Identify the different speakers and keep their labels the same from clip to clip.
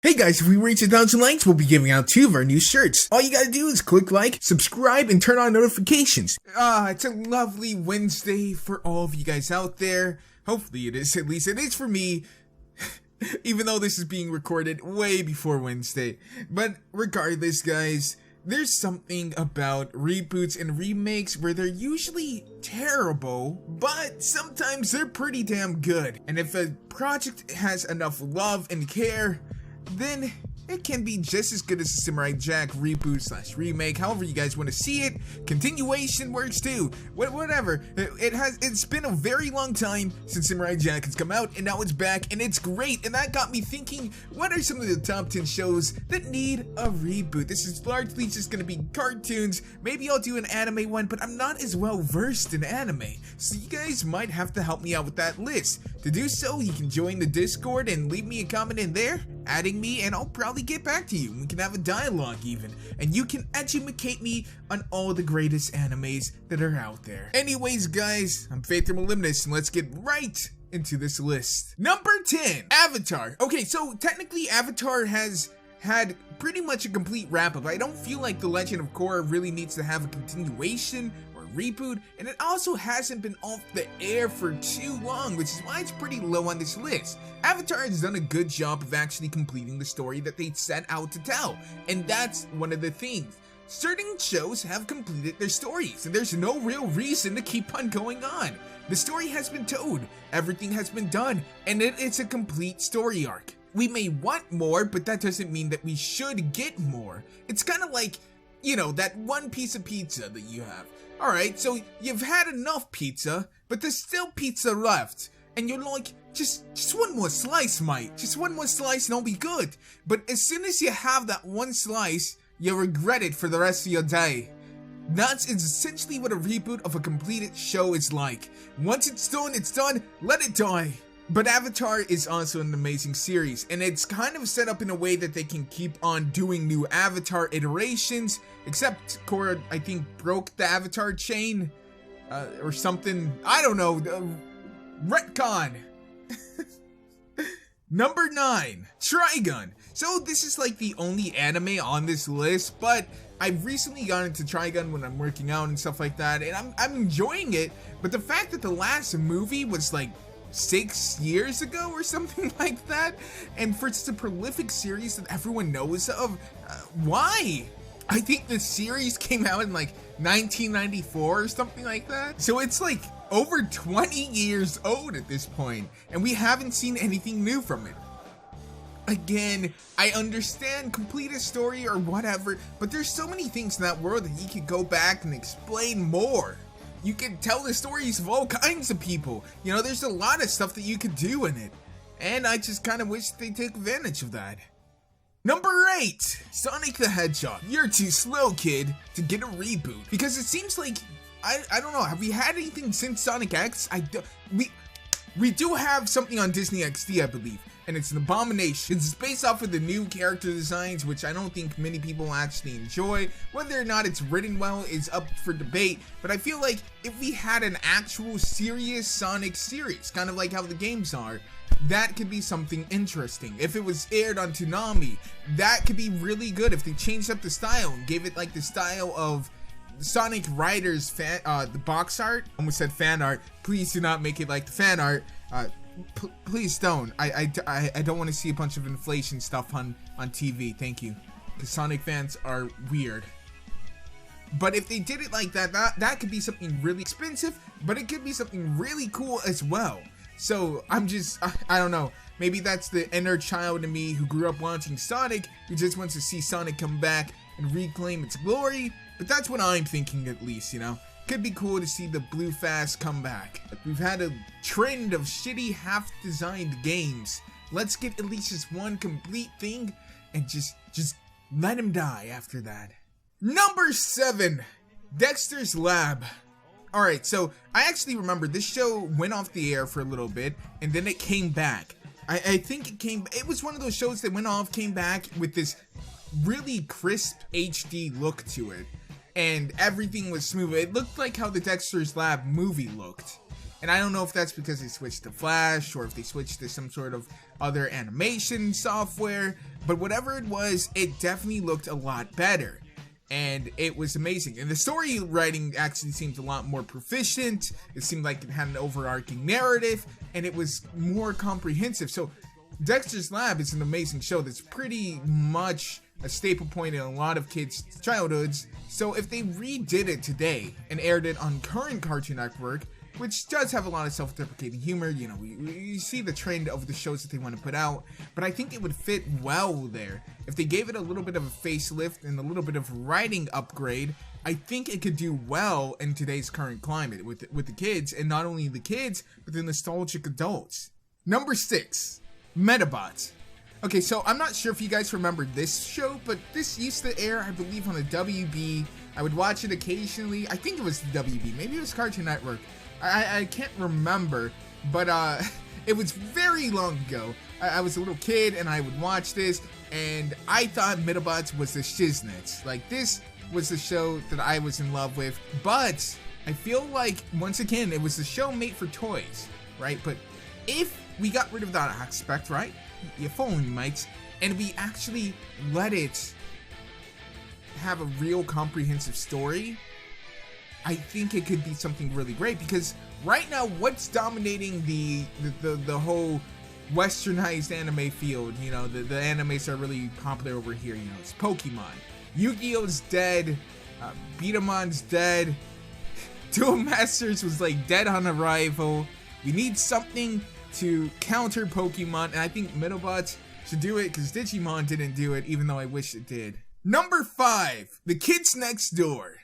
Speaker 1: Hey guys, if we reach 1,000 likes, we'll be giving out 2 of our new shirts. All you gotta do is click like, subscribe, and turn on notifications. It's a lovely Wednesday for all of you guys out there. Hopefully it is, at least it is for me. Even though this is being recorded way before Wednesday. But regardless, guys, there's something about reboots and remakes where they're usually terrible, but sometimes they're pretty damn good. And if a project has enough love and care, then it can be just as good as a Samurai Jack reboot slash remake, however you guys want to see it. Continuation works too. Whatever. It's been a very long time since Samurai Jack has come out, and now it's back, and it's great. And that got me thinking, what are some of the top 10 shows that need a reboot? This is largely just going to be cartoons. Maybe I'll do an anime one, but I'm not as well versed in anime, so you guys might have to help me out with that list. To do so, you can join the Discord and leave me a comment in there, adding me, and I'll probably get back to you. We can have a dialogue even, and you can educate me on all the greatest animes that are out there. Anyways, guys, I'm Moliminous, and let's get right into this list. Number 10, Avatar. Okay, so technically Avatar has had pretty much a complete wrap-up. I don't feel like The Legend of Korra really needs to have a continuation or reboot, and it also hasn't been off the air for too long, which is why it's pretty low on this list. Avatar has done a good job of actually completing the story that they set out to tell, and that's one of the things. Certain shows have completed their stories, and there's no real reason to keep on going on. The story has been told, everything has been done, and it's a complete story arc. We may want more, but that doesn't mean that we should get more. It's kind of like, you know, that one piece of pizza that you have. Alright, so you've had enough pizza, but there's still pizza left. And you're like, just one more slice, mate. Just one more slice and I'll be good. But as soon as you have that one slice, you regret it for the rest of your day. That's essentially what a reboot of a completed show is like. Once it's done, let it die. But Avatar is also an amazing series, and it's kind of set up in a way that they can keep on doing new Avatar iterations, except Korra, I think, broke the Avatar chain, or something. I don't know. Retcon. Number 9, Trigun. So this is like the only anime on this list, but I've recently gotten into Trigun when I'm working out and stuff like that, and I'm enjoying it. But the fact that the last movie was like 6 years ago or something like that, and for such a prolific series that everyone knows of, why? I think the series came out in like 1994 or something like that, so it's like over 20 years old at this point, and we haven't seen anything new from it. Again, I understand complete a story or whatever, but there's so many things in that world that you could go back and explain more. You can tell the stories of all kinds of people. You know, there's a lot of stuff that you could do in it. And I just kind of wish they take advantage of that. Number 8, Sonic the Hedgehog. You're too slow, kid, to get a reboot. Because it seems like, I don't know, have we had anything since Sonic X? We do have something on Disney XD, I believe. And it's an abomination. It's based off of the new character designs, which I don't think many people actually enjoy. Whether or not it's written well is up for debate, but I feel like if we had an actual serious Sonic series, kind of like how the games are, that could be something interesting. If it was aired on Toonami, that could be really good if they changed up the style and gave it like the style of Sonic Riders the box art. Almost said fan art. Please do not make it like the fan art. Please don't. I don't want to see a bunch of inflation stuff on TV. Thank you. Because Sonic fans are weird. But if they did it like that, that could be something really expensive, but it could be something really cool as well. So I'm just, I don't know. Maybe that's the inner child in me who grew up watching Sonic, who just wants to see Sonic come back and reclaim its glory. But that's what I'm thinking, at least, you know. Could be cool to see the Blue Fast come back. We've had a trend of shitty half-designed games. Let's get at least just one complete thing and just let him die after that. Number 7, Dexters Lab. Alright, so I actually remember this show went off the air for a little bit and then it came back. I think it was one of those shows that went off, came back with this really crisp HD look to it. And everything was smooth. It looked like how the Dexters Lab movie looked. And I don't know if that's because they switched to Flash or if they switched to some sort of other animation software, but whatever it was, it definitely looked a lot better. And it was amazing. And the story writing actually seemed a lot more proficient. It seemed like it had an overarching narrative, and it was more comprehensive. So Dexters Lab is an amazing show that's pretty much a staple point in a lot of kids' childhoods. So if they redid it today and aired it on current Cartoon Network, which does have a lot of self-deprecating humor, you know, we see the trend of the shows that they want to put out, but I think it would fit well there. If they gave it a little bit of a facelift and a little bit of writing upgrade, I think it could do well in today's current climate with the kids, and not only the kids, but the nostalgic adults. Number 6, Medibot. Okay, so I'm not sure if you guys remember this show, but this used to air, I believe, on the WB. I would watch it occasionally. I think it was the WB, maybe it was Cartoon Network. I can't remember, but it was very long ago. I was a little kid and I would watch this, and I thought Medabots was the shiznits. Like, this was the show that I was in love with, but I feel like, once again, it was a show made for toys, right? But if we got rid of that aspect, right? You're following me, mates, and we actually let it have a real comprehensive story, I think it could be something really great. Because right now, what's dominating the whole westernized anime field, you know, the animes are really popular over here, you know, it's Pokemon. Yu-Gi-Oh's dead, Beatamon's dead, Duel Masters was like dead on arrival. We need something to counter Pokemon, and I think Medibot should do it because Digimon didn't do it, even though I wish it did. Number 5, The Kids Next Door.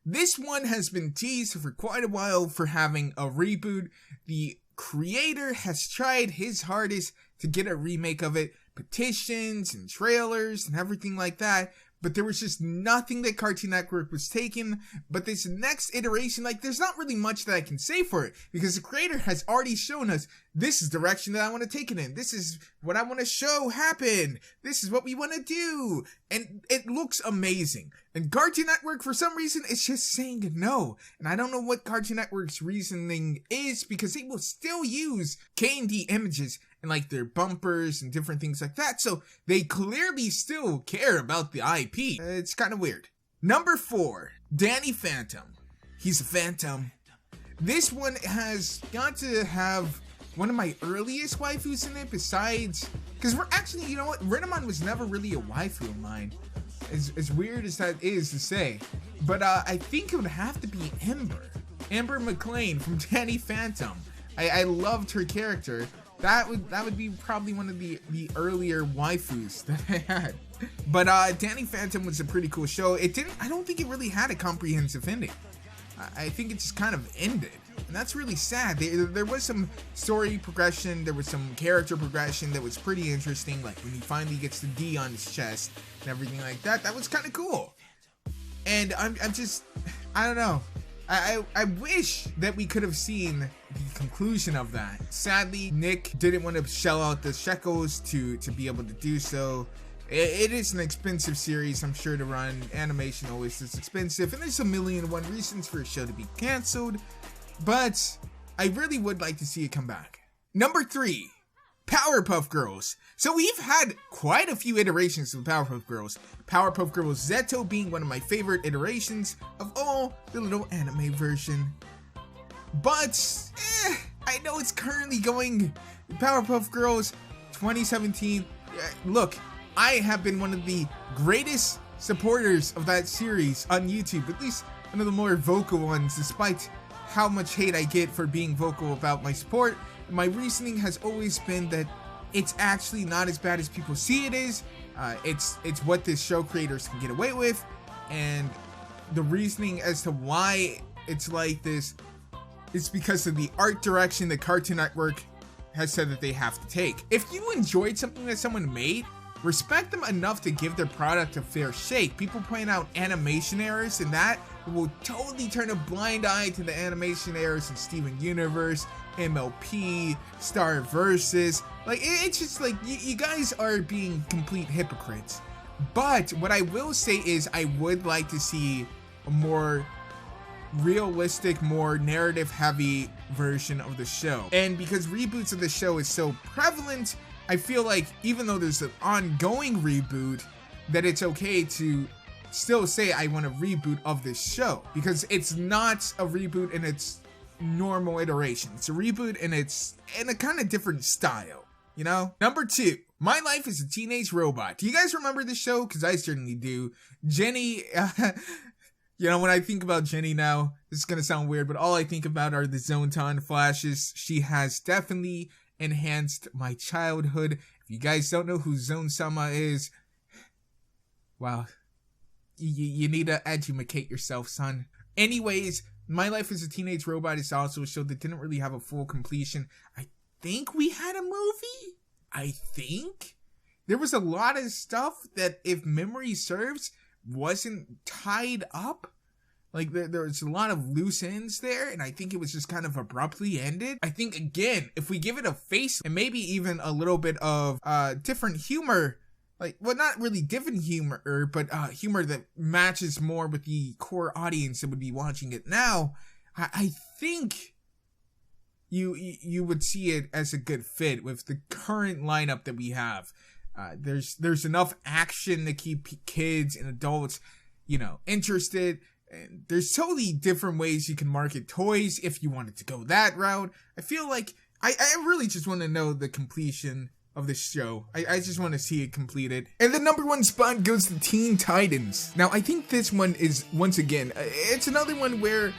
Speaker 1: This one has been teased for quite a while for having a reboot. The creator has tried his hardest to get a remake of it, petitions and trailers and everything like that, but there was just nothing that Cartoon Network was taking. But this next iteration, like, there's not really much that I can say for it, because the creator has already shown us, this is the direction that I want to take it in. This is what I want to show happen. This is what we want to do. And it looks amazing. And Cartoon Network, for some reason, is just saying no. And I don't know what Cartoon Network's reasoning is, because they will still use K&D images and like their bumpers and different things like that. So they clearly still care about the IP. It's kind of weird. Number 4, Danny Phantom. He's a phantom. This one has got to have one of my earliest waifus in it, besides, because we're actually, you know what, Renamon was never really a waifu of mine, as weird as that is to say, but I think it would have to be Amber McLean from Danny Phantom. I loved her character. That would be probably one of the earlier waifus that I had. But Danny Phantom was a pretty cool show. I don't think it really had a comprehensive ending. I think it just kind of ended, and that's really sad. There was some story progression, there was some character progression that was pretty interesting, like when he finally gets the D on his chest and everything like that. That was kind of cool. And I'm just, I don't know. I wish that we could have seen the conclusion of that. Sadly, Nick didn't want to shell out the shekels to be able to do so. It is an expensive series, I'm sure, to run. Animation always is expensive, and there's a million and one reasons for a show to be canceled, but I really would like to see it come back. Number 3, Powerpuff Girls. So we've had quite a few iterations of Powerpuff Girls. Powerpuff Girls Zeto being one of my favorite iterations of all the little anime version. But, I know it's currently going Powerpuff Girls 2017. Look, I have been one of the greatest supporters of that series on YouTube, at least one of the more vocal ones, despite how much hate I get for being vocal about my support. My reasoning has always been that it's actually not as bad as people see it is. It's what this show creators can get away with, and the reasoning as to why it's like this is because of the art direction that Cartoon Network has said that they have to take. If you enjoyed something that someone made, respect them enough to give their product a fair shake. People point out animation errors, and that will totally turn a blind eye to the animation errors in Steven Universe, MLP, Star Versus. Like, it's just like, you guys are being complete hypocrites. But what I will say is I would like to see a more realistic, more narrative-heavy version of the show. And because reboots of the show is so prevalent, I feel like even though there's an ongoing reboot, that it's okay to still say I want a reboot of this show, because it's not a reboot in its normal iteration. It's a reboot in a kind of different style, you know? Number 2, My Life as a Teenage Robot. Do you guys remember this show? Because I certainly do. Jenny, you know, when I think about Jenny now, this is gonna sound weird, but all I think about are the Zontan flashes. She has definitely enhanced my childhood. If you guys don't know who Zone-sama is, wow, you need to educate yourself, son. Anyways, My Life as a Teenage Robot is also a show that didn't really have a full completion. I think we had a movie? I think? There was a lot of stuff that, if memory serves, wasn't tied up. Like, there was a lot of loose ends there, and I think it was just kind of abruptly ended. I think, again, if we give it a face, and maybe even a little bit of different humor, like, well, not really different humor, but humor that matches more with the core audience that would be watching it now, I think you would see it as a good fit with the current lineup that we have. There's enough action to keep kids and adults, you know, interested. And there's totally different ways you can market toys if you wanted to go that route. I feel like I really just want to know the completion of the show. I just want to see it completed. And the number 1 spot goes to Teen Titans. Now, I think this one is, once again, it's another one where,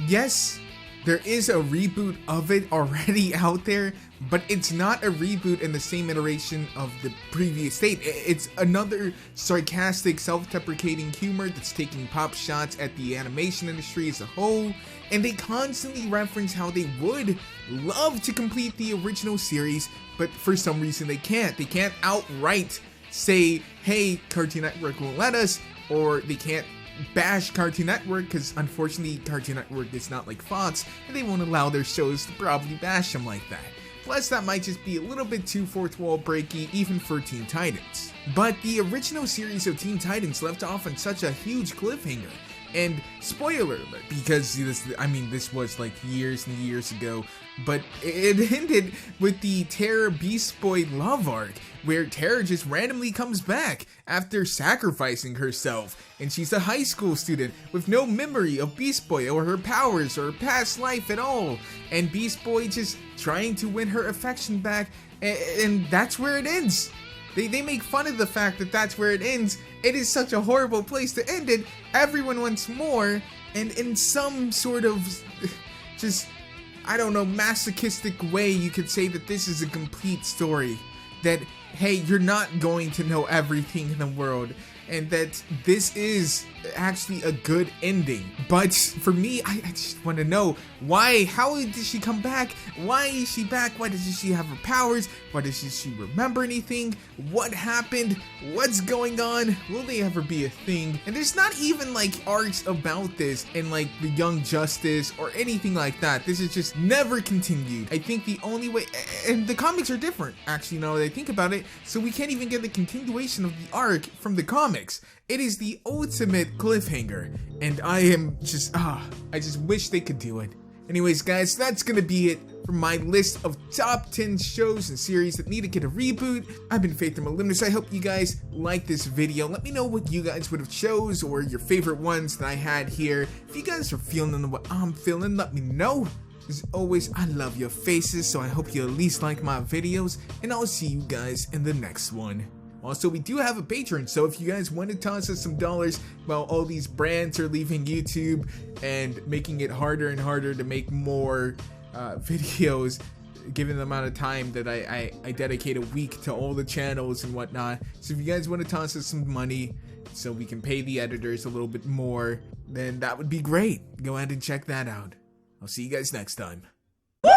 Speaker 1: yes, there is a reboot of it already out there, but it's not a reboot in the same iteration of the previous state. It's another sarcastic, self-deprecating humor that's taking pop shots at the animation industry as a whole, and they constantly reference how they would love to complete the original series, but for some reason they can't. They can't outright say, hey, Cartoon Network won't let us, or they can't bash Cartoon Network, because unfortunately Cartoon Network is not like Fox, and they won't allow their shows to probably bash them like that. Plus, that might just be a little bit too fourth wall breaky even for Teen Titans. But the original series of Teen Titans left off on such a huge cliffhanger. And spoiler alert, because this was like years and years ago, but it ended with the Terra Beast Boy love arc, where Terra just randomly comes back after sacrificing herself, and she's a high school student with no memory of Beast Boy or her powers or past life at all, and Beast Boy just trying to win her affection back, and that's where it ends. They make fun of the fact that that's where it ends. It is such a horrible place to end it. Everyone wants more, and in some sort of just, I don't know, masochistic way, you could say that this is a complete story. That, hey, you're not going to know everything in the world, and that this is actually a good ending. But for me, I just want to know why, how did she come back? Why is she back? Why does she have her powers? Why does she remember anything? What happened? What's going on? Will they ever be a thing? And there's not even like arcs about this in like the Young Justice or anything like that. This is just never continued. I think the only way, and the comics are different actually now that I think about it, so we can't even get the continuation of the arc from the comics. It is the ultimate cliffhanger, and I just wish they could do it. Anyways, guys, that's gonna be it for my list of top 10 shows and series that need to get a reboot. I've been Faith and Moliminous. I hope you guys like this video. Let me know what you guys would have chose, or your favorite ones that I had here. If you guys are feeling what I'm feeling, let me know. As always, I love your faces, so I hope you at least like my videos, and I'll see you guys in the next one. Also, we do have a Patreon, so if you guys want to toss us some dollars while all these brands are leaving YouTube and making it harder and harder to make more videos, given the amount of time that I dedicate a week to all the channels and whatnot. So if you guys want to toss us some money so we can pay the editors a little bit more, then that would be great. Go ahead and check that out. I'll see you guys next time. Woo!